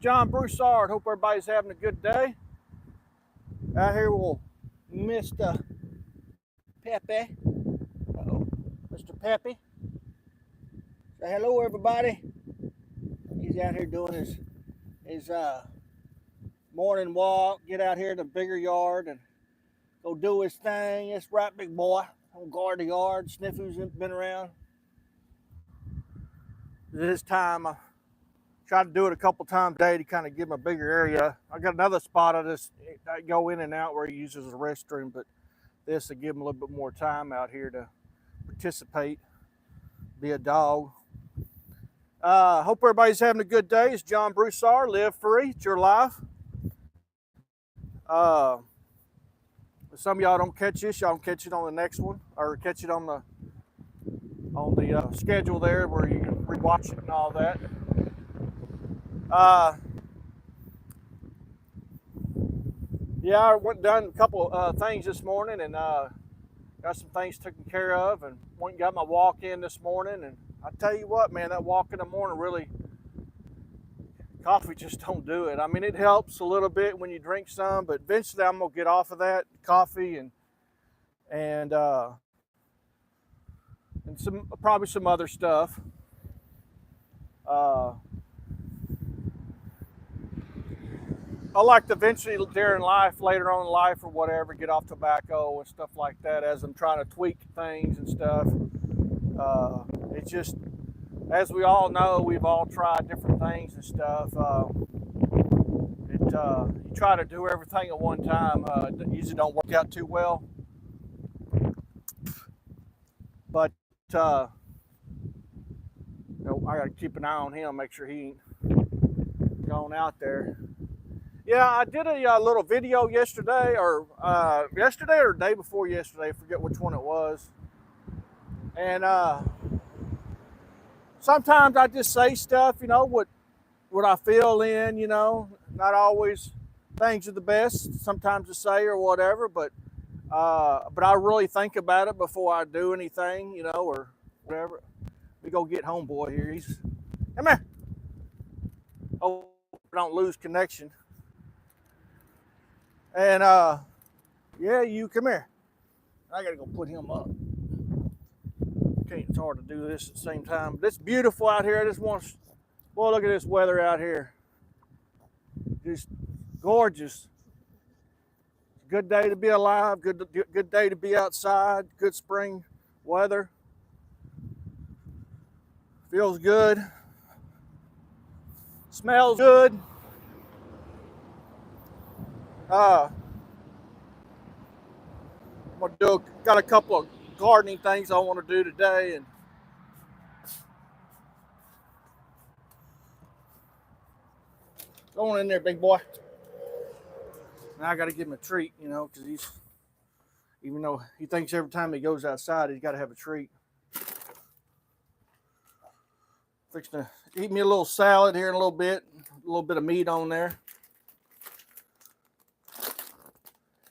John Broussard. Hope everybody's having a good day. Out here with Mr. Pepe. Uh-oh. Mr. Pepe. Say hello, everybody. He's out here doing his morning walk. Get out here in the bigger yard and go do his thing. It's right, big boy. Don't guard the yard. Sniff who's been around. This time I try to do it a couple times a day to kind of give him a bigger area. I got another spot I go in and out where he uses a restroom, but this will give him a little bit more time out here to participate, be a dog. Hope everybody's having a good day. It's John Broussard. Live free. It's your life. Some of y'all don't catch this. Y'all don't catch it on the next one, or catch it on the schedule there where you can rewatch it and all that. Yeah, I went done a couple things this morning and got some things taken care of, and went and got my walk in this morning. And I tell you what, man, that walk in the morning really, coffee just don't do it. I mean, it helps a little bit when you drink some, but eventually I'm gonna get off of that coffee and some probably some other stuff. I like to eventually during life, later on in life or whatever, get off tobacco and stuff like that as I'm trying to tweak things and stuff. It's just, as we all know, we've all tried different things and stuff. You try to do everything at one time, it usually don't work out too well. But I got to keep an eye on him, make sure he ain't gone out there. Yeah, I did a little video yesterday, or the day before yesterday. I forget which one it was. And sometimes I just say stuff, what I feel in, not always things are the best sometimes to say or whatever, but I really think about it before I do anything, or whatever. We go get homeboy here. Come here. Oh, don't lose connection. And yeah, you come here. I gotta go put him up. Okay, it's hard to do this at the same time. But it's beautiful out here. I just want to, boy, look at this weather out here. Just gorgeous. Good day to be alive. Good day to be outside. Good spring weather. Feels good. Smells good. I'm gonna got a couple of gardening things I want to do today, and going in there, big boy. Now I got to give him a treat, because even though he thinks every time he goes outside he's got to have a treat. Fixing to eat me a little salad here in a little bit of meat on there.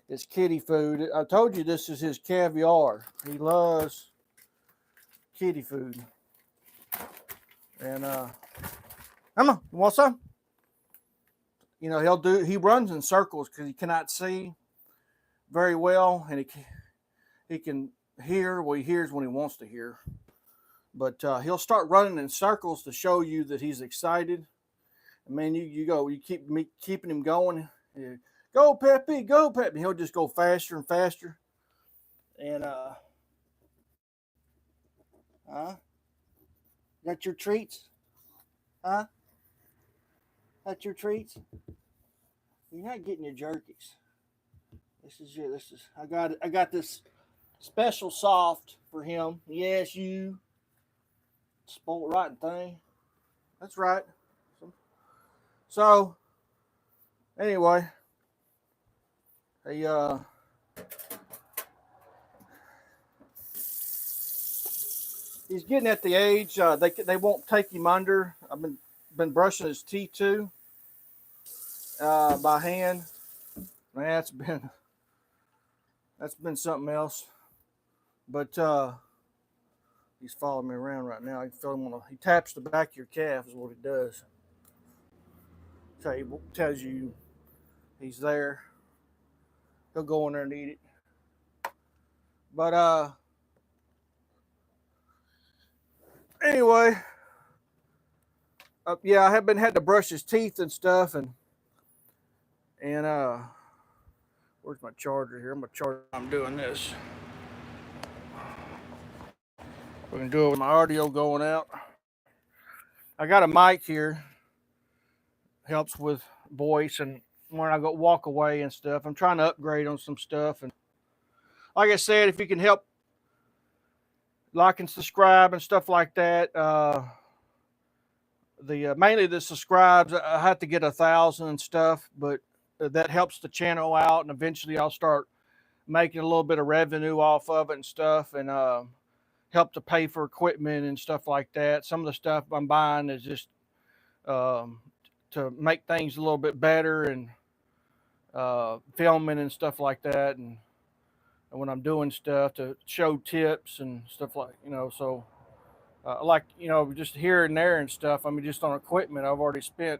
It's kitty food. I told you this is his caviar. He loves kitty food. And Emma, you want some? He runs in circles because he cannot see very well, and he can hear. Well, he hears when he wants to hear. But he'll start running in circles to show you that he's excited. And man, you keep keeping him going. Go Peppy, go Peppy. He'll just go faster and faster. And got your treats? Huh? That's your treats? You're not getting your jerkies. I got this special soft for him. Yes, you spoiled rotten thing. That's right. So anyway, he's getting at the age they won't take him under. I've been brushing his teeth too by hand. Man, that's been something else. But he's following me around right now. He taps the back of your calf is what he does. table. Tells you he's there. He'll go in there and eat it. But anyway, yeah, I have been had to brush his teeth and stuff, and where's my charger here? I'm doing this. We can do it with my audio going out. I got a mic here. Helps with voice and when I go walk away and stuff. I'm trying to upgrade on some stuff, and like I said, if you can help like and subscribe and stuff like that. The mainly the subscribes, I have to get 1,000 and stuff, but that helps the channel out, and eventually I'll start making a little bit of revenue off of it and stuff, and help to pay for equipment and stuff like that. Some of the stuff I'm buying is just um, to make things a little bit better, and filming and stuff like that, and when I'm doing stuff to show tips and stuff like so. Like just here and there and stuff. I mean, just on equipment, I've already spent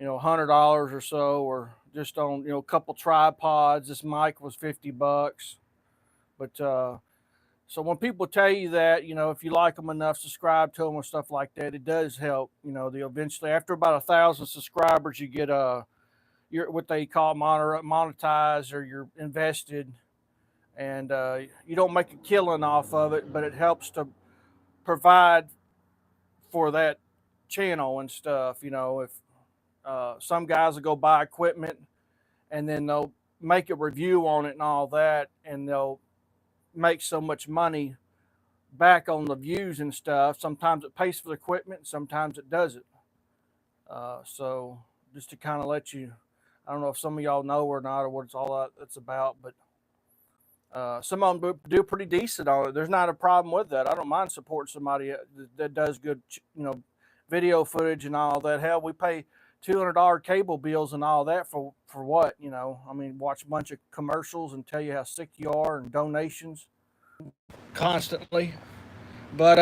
$100 or so, or just on a couple tripods. This mic was $50, but so when people tell you that, if you like them enough, subscribe to them or stuff like that, it does help. They eventually, after about 1,000 subscribers, you get you're what they call monetized, or you're invested, and you don't make a killing off of it, but it helps to provide for that channel and stuff. If some guys will go buy equipment and then they'll make a review on it and all that, and they'll make so much money back on the views and stuff. Sometimes it pays for the equipment, sometimes it doesn't. So just to kind of let you, I don't know if some of y'all know or not, or what it's all that's about, but some of them do pretty decent on it. There's not a problem with that. I don't mind supporting somebody that does good, video footage and all that. Hell, we pay $200 cable bills and all that for what? I mean, watch a bunch of commercials and tell you how sick you are, and donations constantly. But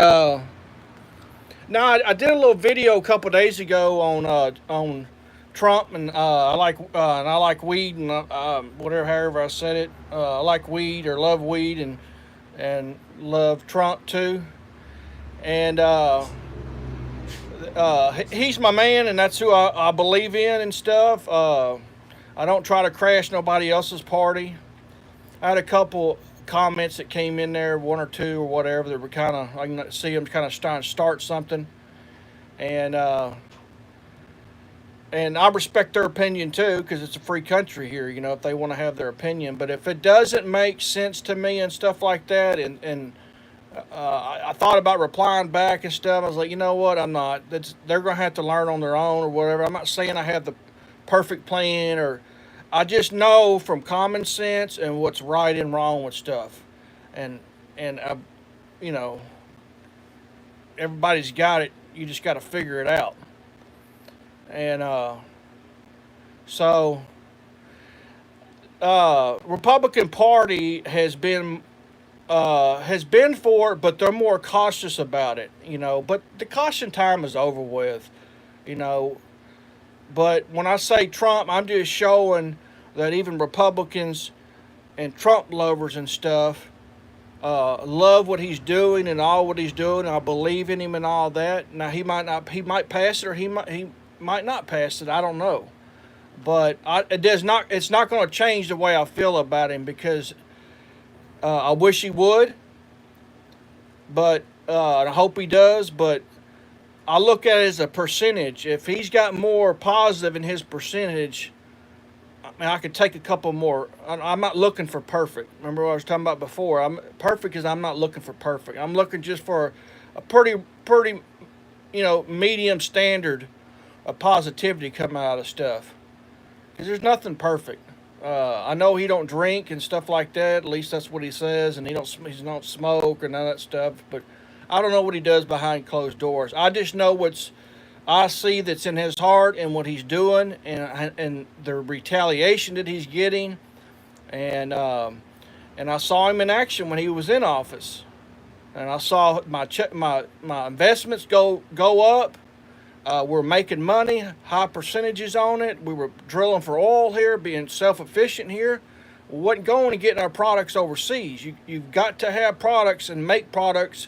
no, I did a little video a couple days ago on Trump, and I like weed, and whatever, however I said it. I like weed, or love weed, and love Trump too. And he's my man, and that's who I believe in and stuff. I don't try to crash nobody else's party. I had a couple comments that came in there, one or two or whatever, that were kind of, I can see them kind of trying to start something, and I respect their opinion too, because it's a free country here. If they want to have their opinion, but if it doesn't make sense to me and stuff like that, and I thought about replying back and stuff. I was like, you know what? I'm not. They're gonna have to learn on their own or whatever. I'm not saying I have the perfect plan, or I just know from common sense and what's right and wrong with stuff, and you know, everybody's got it. You just got to figure it out. And so Republican Party has been for it, but they're more cautious about it, But the caution time is over with, you know. But when I say Trump, I'm just showing that even Republicans and Trump lovers and stuff love what he's doing and all what he's doing. I believe in him and all that. Now he might pass it, or he might not pass it. I don't know, but it's not going to change the way I feel about him, because I wish he would, but I hope he does. But I look at it as a percentage. If he's got more positive in his percentage, I mean, I could take a couple more. I'm not looking for perfect. Remember what I was talking about before? I'm perfect because I'm not looking for perfect. I'm looking just for a pretty, medium standard of positivity coming out of stuff. Because there's nothing perfect. I know he don't drink and stuff like that. At least that's what he says, and he don't smoke or none of that stuff. But I don't know what he does behind closed doors. I just know what's I see that's in his heart and what he's doing, and the retaliation that he's getting, and I saw him in action when he was in office, and I saw my investments go up We're making money, high percentages on it. We were drilling for oil here, being self-efficient here. We wasn't going and getting our products overseas. You've got to have products and make products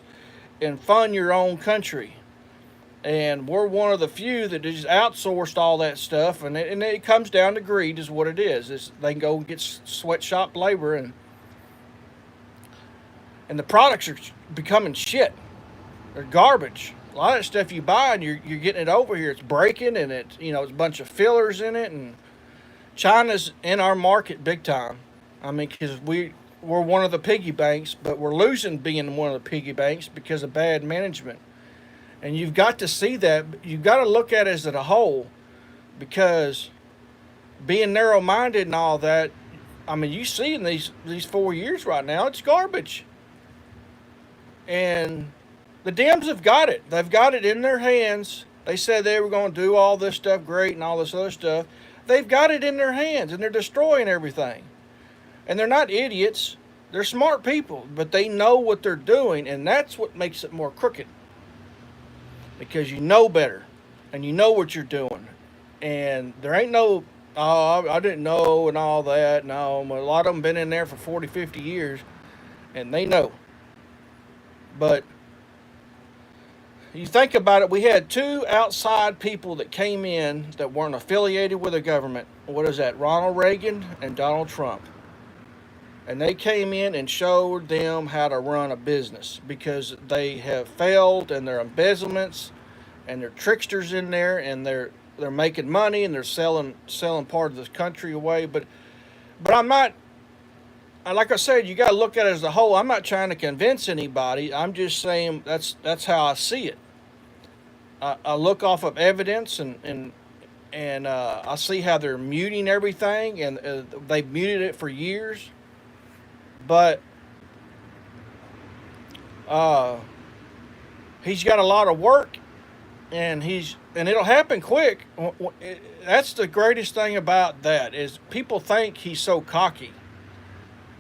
and fund your own country. And we're one of the few that just outsourced all that stuff, and it comes down to greed, is what it is. They can go get sweatshop labor, and the products are becoming shit. They're garbage. A lot of that stuff you buy and you're getting it over here, it's breaking, and it's a bunch of fillers in it, and China's in our market big time. I mean, because we're one of the piggy banks, but we're losing being one of the piggy banks because of bad management. And you've got to see that. You've got to look at it as a whole, because being narrow-minded and all that. I mean, you see in these 4 years right now, it's garbage. And the Dems have got it. They've got it in their hands. They said they were going to do all this stuff great and all this other stuff. They've got it in their hands, and they're destroying everything. And they're not idiots. They're smart people, but they know what they're doing, and that's what makes it more crooked. Because you know better, and you know what you're doing. And there ain't no, oh, I didn't know and all that. No, a lot of them been in there for 40, 50 years, and they know. But you think about it, we had two outside people that came in that weren't affiliated with the government. What is that? Ronald Reagan and Donald Trump. And they came in and showed them how to run a business, because they have failed, and they're embezzlements, and they're tricksters in there, and they're making money, and they're selling part of this country away. But I'm not, like I said, you got to look at it as a whole. I'm not trying to convince anybody. I'm just saying that's how I see it. I look off of evidence, and I see how they're muting everything, and they've muted it for years. But uh, he's got a lot of work, and it'll happen quick. That's the greatest thing about that, is people think he's so cocky.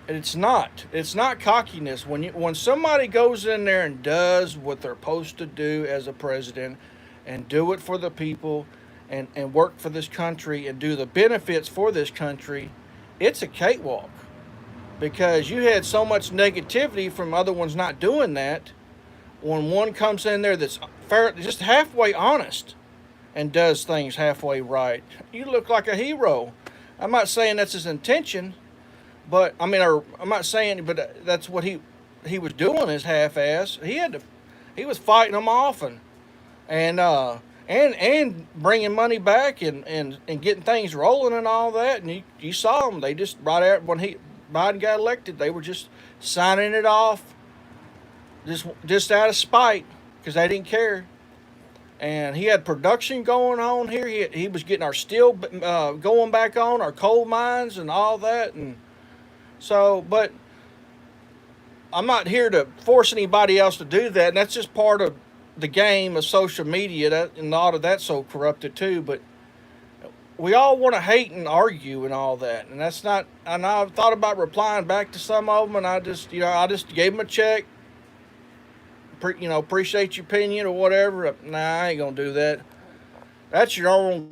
And it's not. It's not cockiness. When somebody goes in there and does what they're supposed to do as a president, and do it for the people, and work for this country, and do the benefits for this country, it's a cakewalk. Because you had so much negativity from other ones not doing that. When one comes in there that's fair, just halfway honest, and does things halfway right, you look like a hero. I'm not saying that's his intention, but I mean, I'm not saying, but that's what he was doing, is half-ass. He was fighting them off, and bringing money back, and getting things rolling and all that. And you saw them. They just, right out when Biden got elected, they were just signing it off, just out of spite, because they didn't care. And he had production going on here. He was getting our steel going back on, our coal mines and all that. And so, but I'm not here to force anybody else to do that. And that's just part of the game of social media, and a lot of that's so corrupted too. But we all want to hate and argue and all that, and that's not. And I've thought about replying back to some of them, and I just gave them a check. Appreciate your opinion or whatever. Nah, I ain't gonna do that. That's your own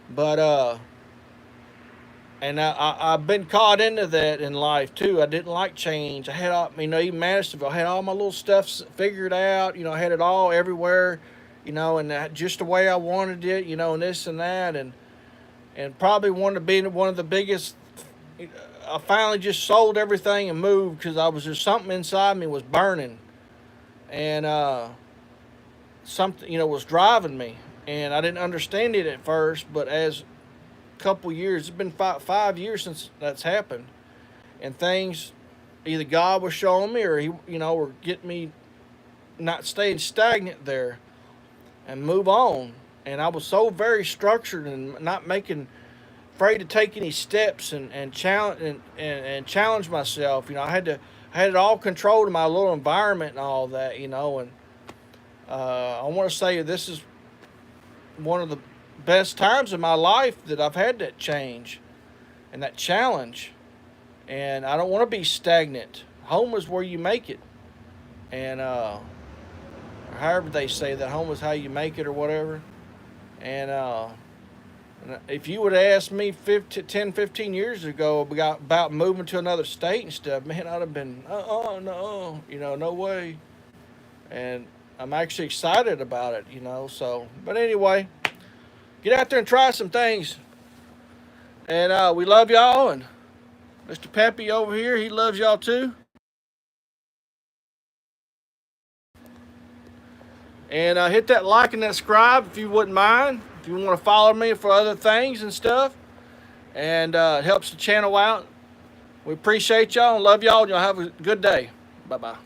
But and I've been caught into that in life too. I didn't like change. I had all, even Madisonville, I had all my little stuff figured out. I had it all everywhere, and just the way I wanted it, and this and that, and probably wanted to be one of the biggest. I finally just sold everything and moved because I was just something inside me was burning, and something was driving me, and I didn't understand it at first, but as couple years. It's been 5 years since that's happened, and things either God was showing me or He, or getting me not staying stagnant there and move on. And I was so very structured and not making afraid to take any steps and challenge and challenge myself. I had it all controlled in my little environment and all that. And I want to say this is one of the best times in my life that I've had that change and that challenge. And I don't want to be stagnant. Home is where you make it. And however they say that, home is how you make it or whatever. And if you would have asked me 10, 15 years ago about moving to another state and stuff, man, I'd have been, no, no way. And I'm actually excited about it, so. But anyway, get out there and try some things. And we love y'all. And Mr. Peppy over here, he loves y'all too. And hit that like and that subscribe if you wouldn't mind. If you want to follow me for other things and stuff. And it helps the channel out. We appreciate y'all and love y'all. And y'all have a good day. Bye-bye.